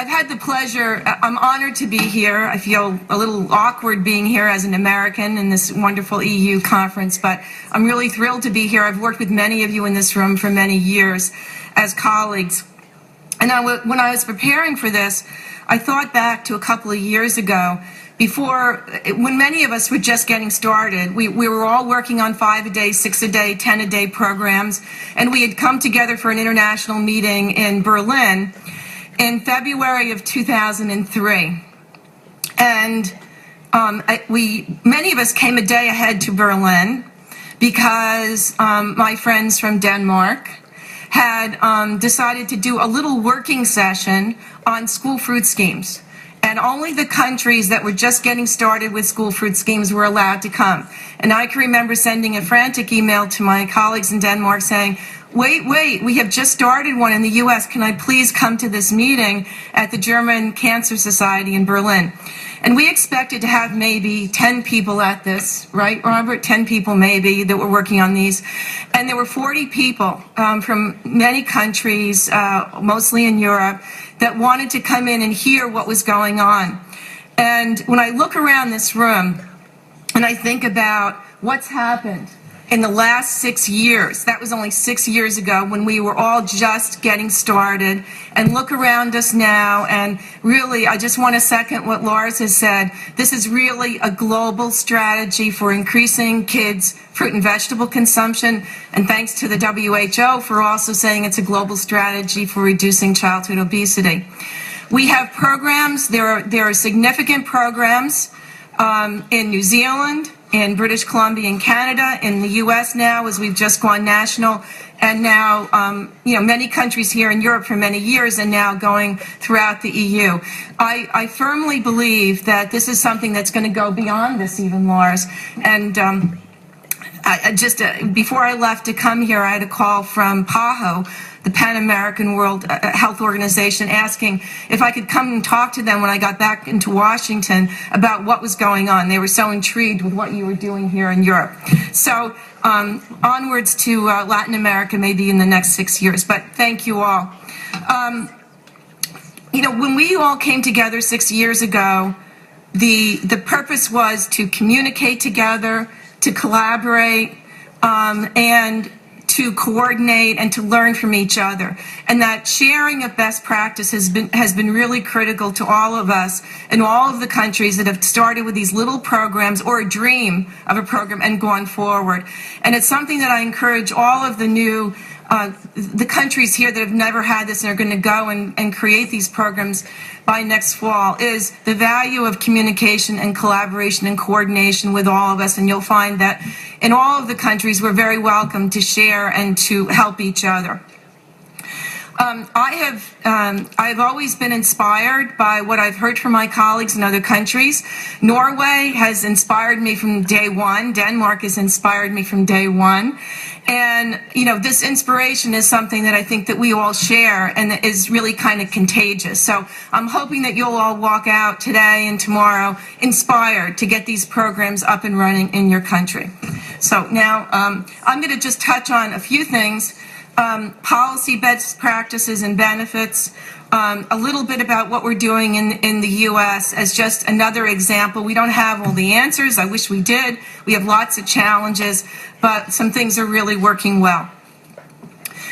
I've had the pleasure, I'm honored to be here. I feel a little awkward being here as an American in this wonderful EU conference, but I'm really thrilled to be here. I've worked with many of you in this room for many years as colleagues. And when I was preparing for this, I thought back to a couple of years ago, when many of us were just getting started. We were all working on 5-a-day, 6-a-day, 10-a-day programs, and we had come together for an international meeting in Berlin in February of 2003. And many of us came a day ahead to Berlin because my friends from Denmark had decided to do a little working session on school fruit schemes. And only the countries that were just getting started with school fruit schemes were allowed to come. And I can remember sending a frantic email to my colleagues in Denmark saying, wait, we have just started one in the U.S. Can I please come to this meeting at the German Cancer Society in Berlin? And we expected to have maybe 10 people at this, right, Robert? 10 people maybe that were working on these. And there were 40 people from many countries, mostly in Europe, that wanted to come in and hear what was going on. And when I look around this room and I think about what's happened in the last 6 years, that was only 6 years ago when we were all just getting started, and look around us now, and really I just want to second what Lars has said. This is really a global strategy for increasing kids' fruit and vegetable consumption, and thanks to the WHO for also saying it's a global strategy for reducing childhood obesity. We have programs, there are significant programs in New Zealand, in British Columbia and Canada, in the U.S. now, as we've just gone national, and now, many countries here in Europe for many years, and now going throughout the EU. I firmly believe that this is something that's going to go beyond this even, Lars. And before I left to come here, I had a call from PAHO, the Pan American World Health Organization, asking if I could come and talk to them when I got back into Washington about what was going on. They were so intrigued with what you were doing here in Europe. So onwards to Latin America maybe in the next 6 years, but thank you all. When we all came together 6 years ago, the purpose was to communicate together, to collaborate, and to coordinate and to learn from each other. And that sharing of best practice has been really critical to all of us in all of the countries that have started with these little programs or a dream of a program and gone forward. And it's something that I encourage all of the new the countries here that have never had this and are going to go and create these programs by next fall, is the value of communication and collaboration and coordination with all of us. And you'll find that in all of the countries we're very welcome to share and to help each other. I've always been inspired by what I've heard from my colleagues in other countries. Norway has inspired me from day one. Denmark has inspired me from day one. And, this inspiration is something that I think that we all share and that is really kind of contagious. So I'm hoping that you'll all walk out today and tomorrow inspired to get these programs up and running in your country. So now I'm going to just touch on a few things. Policy best practices and benefits, a little bit about what we're doing in the U.S. as just another example. We don't have all the answers. I wish we did. We have lots of challenges, but some things are really working well.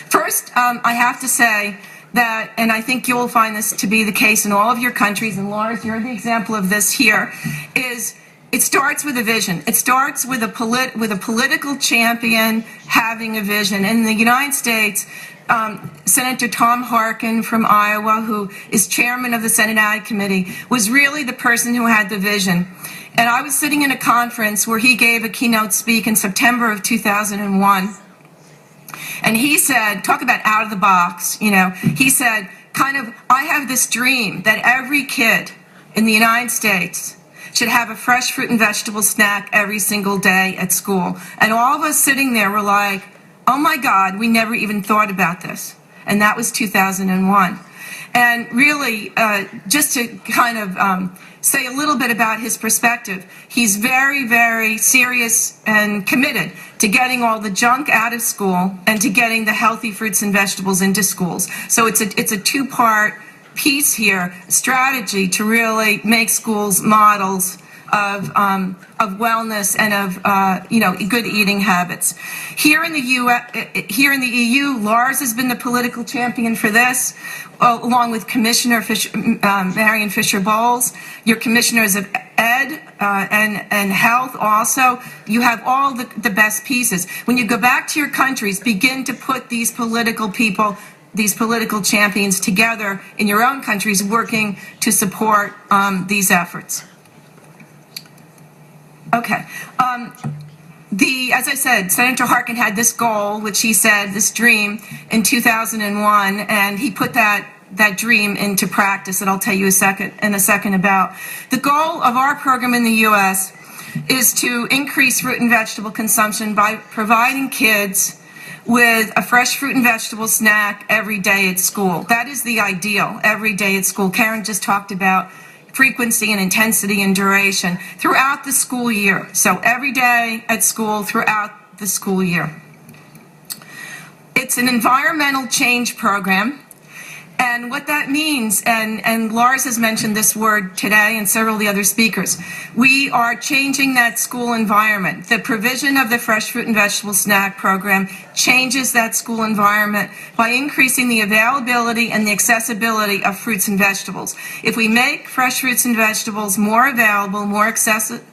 First, I have to say that, and I think you'll find this to be the case in all of your countries, and Lars, you're the example of this here, is it starts with a vision. It starts with a political champion having a vision. In the United States, Senator Tom Harkin from Iowa, who is chairman of the Senate Ag Committee, was really the person who had the vision. And I was sitting in a conference where he gave a keynote speak in September of 2001. And he said, talk about out of the box, he said, I have this dream that every kid in the United States should have a fresh fruit and vegetable snack every single day at school. And all of us sitting there were like, oh my God, we never even thought about this. And that was 2001. And really, just to kind of say a little bit about his perspective, he's very, very serious and committed to getting all the junk out of school and to getting the healthy fruits and vegetables into schools. So it's a two-part piece here, strategy to really make schools models of wellness and of good eating habits. Here in the EU, Lars has been the political champion for this, along with Commissioner Marion Fisher Bowles. Your commissioners of Ed and Health also. You have all the best pieces. When you go back to your countries, begin to put these political people, these political champions together in your own countries, working to support these efforts. Okay. As I said, Senator Harkin had this goal, which he said, this dream, in 2001, and he put that dream into practice that I'll tell you in a second about. The goal of our program in the U.S. is to increase fruit and vegetable consumption by providing kids with a fresh fruit and vegetable snack every day at school. That is the ideal, every day at school. Karen just talked about frequency and intensity and duration throughout the school year. So every day at school throughout the school year. It's an environmental change program. And what that means, and Lars has mentioned this word today and several of the other speakers, we are changing that school environment. The provision of the fresh fruit and vegetable snack program changes that school environment by increasing the availability and the accessibility of fruits and vegetables. If we make fresh fruits and vegetables more available, more accessible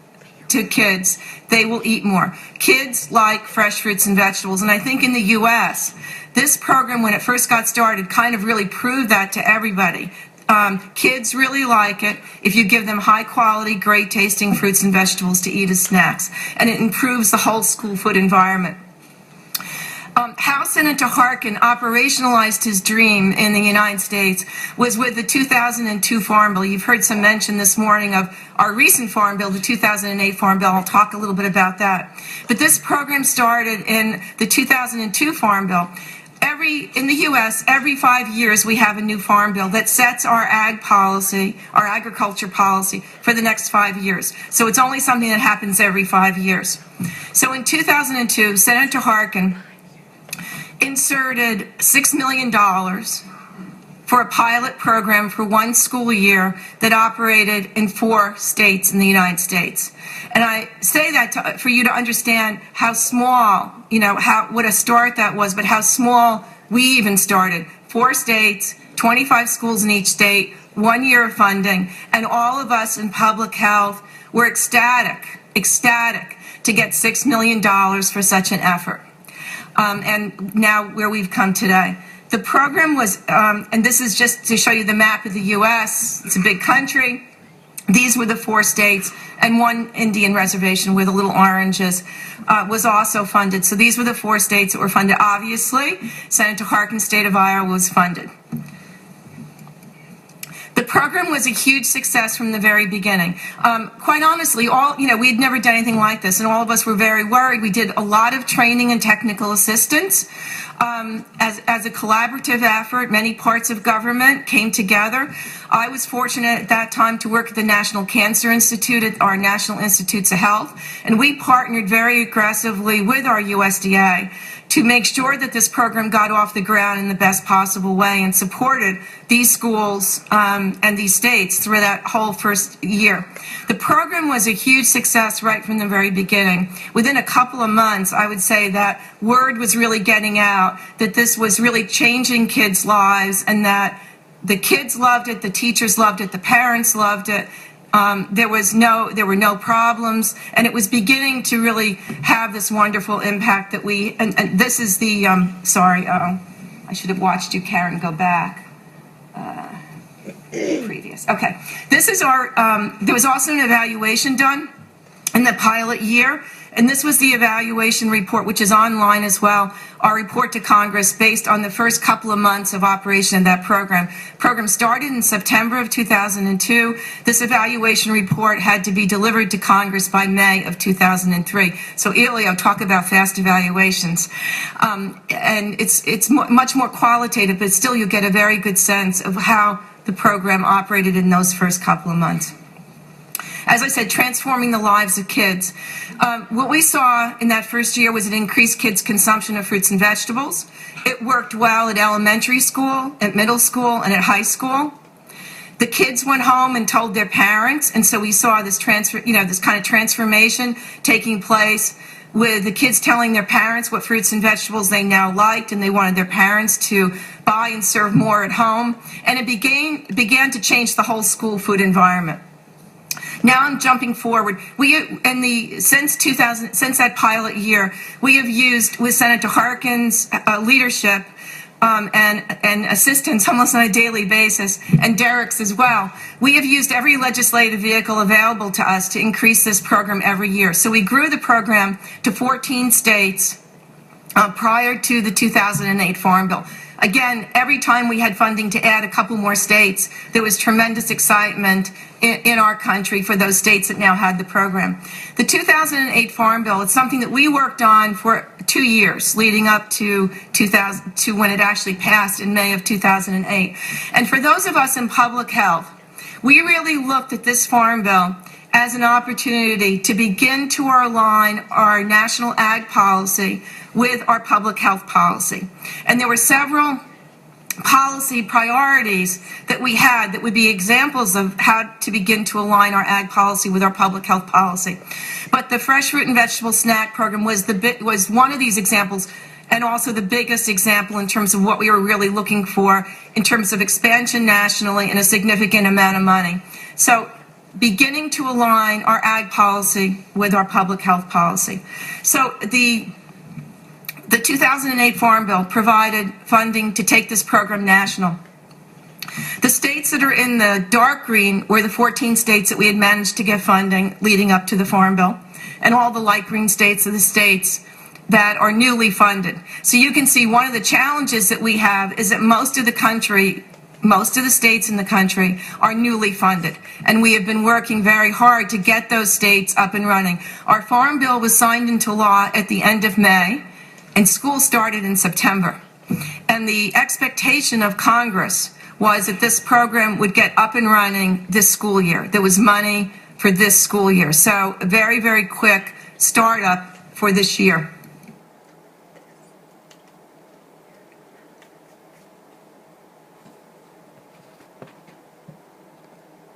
to kids, they will eat more. Kids like fresh fruits and vegetables, and I think in the U.S., this program, when it first got started, kind of really proved that to everybody. Kids really like it if you give them high-quality, great-tasting fruits and vegetables to eat as snacks, and it improves the whole school food environment. How Senator Harkin operationalized his dream in the United States was with the 2002 Farm Bill. You've heard some mention this morning of our recent Farm Bill, the 2008 Farm Bill. I'll talk a little bit about that. But this program started in the 2002 Farm Bill. In the U.S., every 5 years we have a new farm bill that sets our our agriculture policy for the next 5 years. So it's only something that happens every 5 years. So in 2002, Senator Harkin inserted $6 million for a pilot program for one school year that operated in 4 states in the United States. And I say that for you to understand how small, what a start that was, but how small we even started. 4 states, 25 schools in each state, 1 year of funding, and all of us in public health were ecstatic to get $6 million for such an effort. And now where we've come today. The program was, and this is just to show you the map of the U.S., it's a big country. These were the 4 states, and 1 Indian reservation with the little oranges was also funded. So these were the 4 states that were funded. Obviously, Senator Harkin's state of Iowa was funded. The program was a huge success from the very beginning. Quite honestly, we had never done anything like this, and all of us were very worried. We did a lot of training and technical assistance. As a collaborative effort, many parts of government came together. I was fortunate at that time to work at the National Cancer Institute at our National Institutes of Health, and we partnered very aggressively with our USDA to make sure that this program got off the ground in the best possible way and supported these schools and these states through that whole first year. The program was a huge success right from the very beginning. Within a couple of months, I would say that word was really getting out that this was really changing kids' lives, and that the kids loved it, the teachers loved it, the parents loved it. There were no problems, and it was beginning to really have this wonderful impact that and this is the, I should have watched you, Karen, go back. Previous. Okay. This is there was also an evaluation done in the pilot year, and this was the evaluation report, which is online as well, our report to Congress based on the first couple of months of operation of that program. Program started in September of 2002. This evaluation report had to be delivered to Congress by May of 2003. So Elio, talk about fast evaluations. And it's much more qualitative, but still you get a very good sense of how the program operated in those first couple of months. As I said, transforming the lives of kids. What we saw in that first year was an increased kids' consumption of fruits and vegetables. It worked well at elementary school, at middle school, and at high school. The kids went home and told their parents, and so we saw this this kind of transformation taking place with the kids telling their parents what fruits and vegetables they now liked, and they wanted their parents to buy and serve more at home. And it began to change the whole school food environment. Now I'm jumping forward. Since that pilot year, we have used, with Senator Harkin's leadership and assistance almost on a daily basis, and Derek's as well, we have used every legislative vehicle available to us to increase this program every year. So we grew the program to 14 states prior to the 2008 Farm Bill. Again, every time we had funding to add a couple more states, there was tremendous excitement in our country for those states that now had the program. The 2008 Farm Bill, it's something that we worked on for 2 years leading up to when it actually passed in May of 2008. And for those of us in public health, we really looked at this Farm Bill as an opportunity to begin to align our national ag policy with our public health policy. And there were several policy priorities that we had that would be examples of how to begin to align our ag policy with our public health policy. But the fresh fruit and vegetable snack program was one of these examples, and also the biggest example in terms of what we were really looking for in terms of expansion nationally and a significant amount of money. So beginning to align our ag policy with our public health policy. So the 2008 Farm Bill provided funding to take this program national. The states that are in the dark green were the 14 states that we had managed to get funding leading up to the Farm Bill, and all the light green states are the states that are newly funded. So you can see one of the challenges that we have is that most of the states in the country are newly funded, and we have been working very hard to get those states up and running. Our Farm Bill was signed into law at the end of May, and school started in September. And the expectation of Congress was that this program would get up and running this school year. There was money for this school year. So a very, very quick startup for this year.